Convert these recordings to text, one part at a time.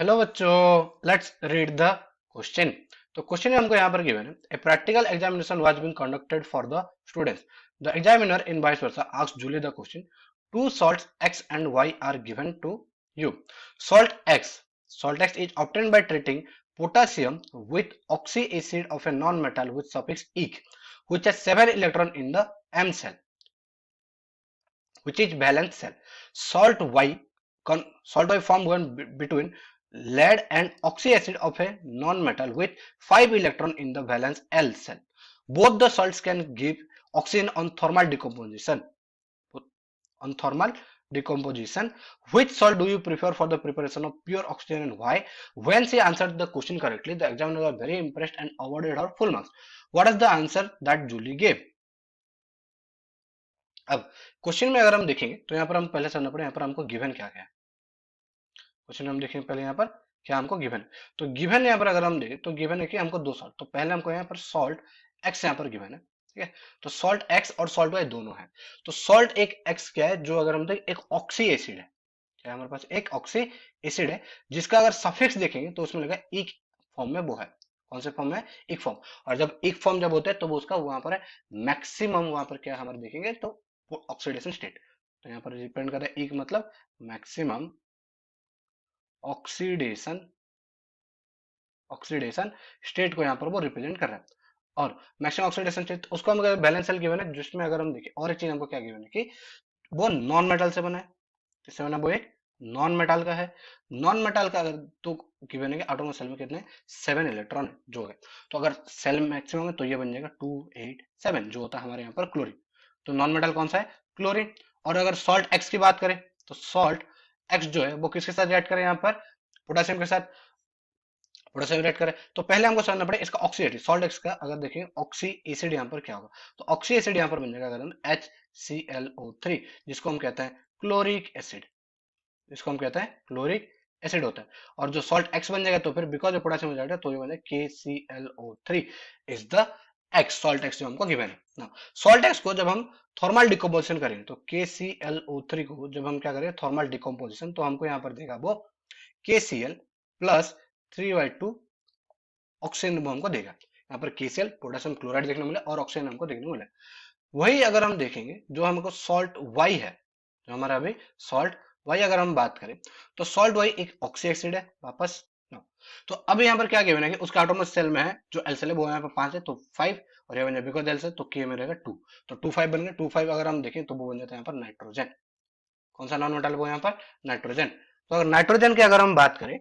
Hello बच्चों, let's read the question. तो question हमको यहाँ पर गिवन है, a practical examination was being conducted for the students. The examiner in vice versa asked Julie the question, to salts x and y are given to you. salt x salt x is obtained by treating potassium with oxyacid of a non-metal with suffix eke, which has 7 electron in the m cell, which is valence cell. Salt Y, salt Y formed one between lead and oxyacid of a non-metal with 5 electron in the valence L cell. Both the salts can give oxygen on thermal decomposition. On thermal decomposition, which salt do you prefer for the preparation of pure oxygen and why? When she answered the question correctly, the examiner was very impressed and awarded her full marks. What is the answer that Julie gave? अब question में अगर हम देखेंगे तो यहाँ पर हम पहले समझना पड़े यहाँ पर हमको गिवन क्या क्या है। क्वेश्चन हम देखेंगे पहले यहाँ पर क्या हमको गिवन है। तो गिवन यहाँ पर अगर हम देखें तो गिवन है कि हमको दो सॉल्ट, तो पहले हमको यहाँ पर सॉल्ट एक्स यहाँ पर गिवन है, ठीक है। तो सॉल्ट एक्स और सॉल्ट वाई दोनों है। तो सॉल्ट एक एक्स क्या है, जो अगर हम देखें एक ऑक्सी एसिड है, क्या हमारे पास एक ऑक्सी एसिड है जिसका अगर सफिक्स देखेंगे तो उसमें लगा इक फॉर्म में वो है। कौन से फॉर्म में? इक फॉर्म। और जब इक फॉर्म जब होता है तो वो उसका वहां पर है मैक्सिमम, वहां पर क्या हमारे देखेंगे तो ऑक्सीडेशन स्टेट। तो यहाँ पर डिपेंड करता है इक मतलब मैक्सिमम ऑक्सीडेशन ऑक्सीडेशन स्टेट को यहाँ पर वो रिप्रेजेंट कर रहा है। और मैक्सिमम ऑक्सीडेशन स्टेट उसको हम अगर बैलेंस सेल गिवन है, जिसमें अगर हम देखें और एक चीज हमको क्या गिवन है कि वो नॉन मेटल से बना है, किससे बना? वो एक नॉन मेटल का है। नॉन मेटल का अगर तो गिवन है कि एटॉमिक सेल में कितने 7 इलेक्ट्रॉन जो है। तो अगर सेल मैक्सिमम है तो ये बन जाएगा 287 जो होता है हमारे यहाँ पर क्लोरीन। तो नॉन मेटल कौन सा है? क्लोरीन। और अगर सॉल्ट एक्स की बात करें तो सॉल्ट एक्स जो है वो किसके साथ रिएक्ट करें? यहाँ पर पोटेशियम के साथ पोटेशियम रिएक्ट करें। तो पहले हमको समझना पड़े इसका ऑक्सीडेटिव सॉल्ट एक्स का अगर देखें ऑक्सी एसिड यहाँ पर क्या होगा, तो ऑक्सी एसिड यहाँ पर बन जाएगा अगर हम HClO3, जिसको हम कहते हैं क्लोरिक एसिड, इसको हम कहते हैं क्लोरिक एसिड होता है। और जो सॉल्ट एक्स बन जाएगा तो फिर बिकॉज पोटेशियम हो जाएगा तो ये बन जाएगा KClO3 is the x, salt x जो हमको गिवन है ना। सॉल्ट एक्स को जब हम थर्मल डिकम्पोजिशन करेंगे तो KClO3 को जब हम क्या करें थर्मल डिकम्पोजिशन, तो हमको यहाँ पर देगा वो KCl प्लस 3/2 ऑक्सीजन वो हमको देगा। यहाँ पर KCl पोटेशियम क्लोराइड देखने को मिला और ऑक्सीजन हमको देखने को मिला। वही अगर हम देखेंगे जो हमको सॉल्ट वाई है, जो हमारा अभी सॉल्ट वाई अगर हम बात करें तो सॉल्ट वाई एक ऑक्सी एसिड है वापस no. तो अब यहाँ पर क्या गिवन है कि उसका एटॉमिक सेल में है जो एल सेल है वो यहाँ पर 5 है तो 5, और ये बन जाए बिकॉज एल से तो के में रहेगा 2, तो 2 5 बन गए। 2 5 अगर हम देखें तो वो बन जाता है यहाँ पर नाइट्रोजन। कौन सा नॉन मेटल वो यहाँ पर? नाइट्रोजन। तो अगर नाइट्रोजन की अगर हम बात करें,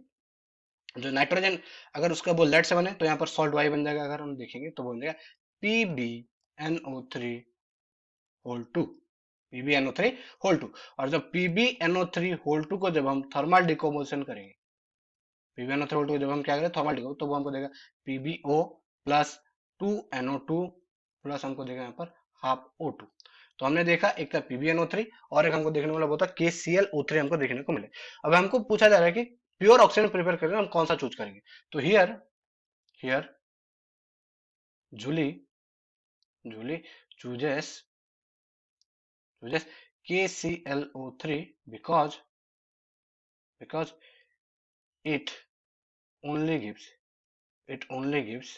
जो नाइट्रोजन अगर उसका वो लेड से बने तो यहाँ पर सॉल्ट वाई बन जाएगा। अगर हम देखेंगे तो बन जाएगा PbNO3 होल 2, PbNO3 होल 2। और जब PbNO3 होल 2 को जब हम थर्मल डिकम्पोजिशन करेंगे, PbNO3 होल 2 जब हम क्या करें थर्मल डिकम्पोजिशन, तो वो हमको देगा PbO प्लस 2NO2 प्लस हमको देगा यहाँ पर हाफ O2। तो हमने देखा एक था PbNO3 और एक हमको देखने वाला वो था KClO3 हमको देखने को मिले। अब हमको पूछा जा रहा है कि प्योर ऑक्सीजन प्रिपेयर करेंगे हम कौन सा चूज करेंगे। तो here here Julie Julie chooses KClO3 because it only gives it only gives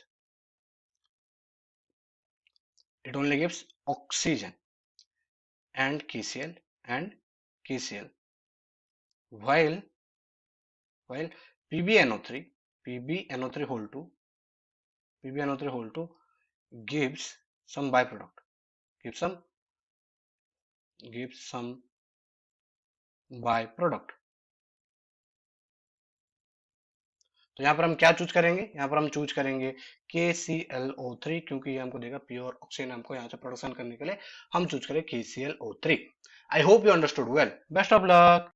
it only gives oxygen and KCl while PbNO3 PbNO3 whole 2 gives some byproduct gives some byproduct। तो यहाँ पर हम क्या चूज करेंगे? यहाँ पर हम चूज करेंगे KClO3 क्योंकि ये हमको देगा प्योर ऑक्सीजन हमको यहाँ से प्रोडक्शन करने के लिए हम चूज करें KClO3। I hope you understood well. Best of luck.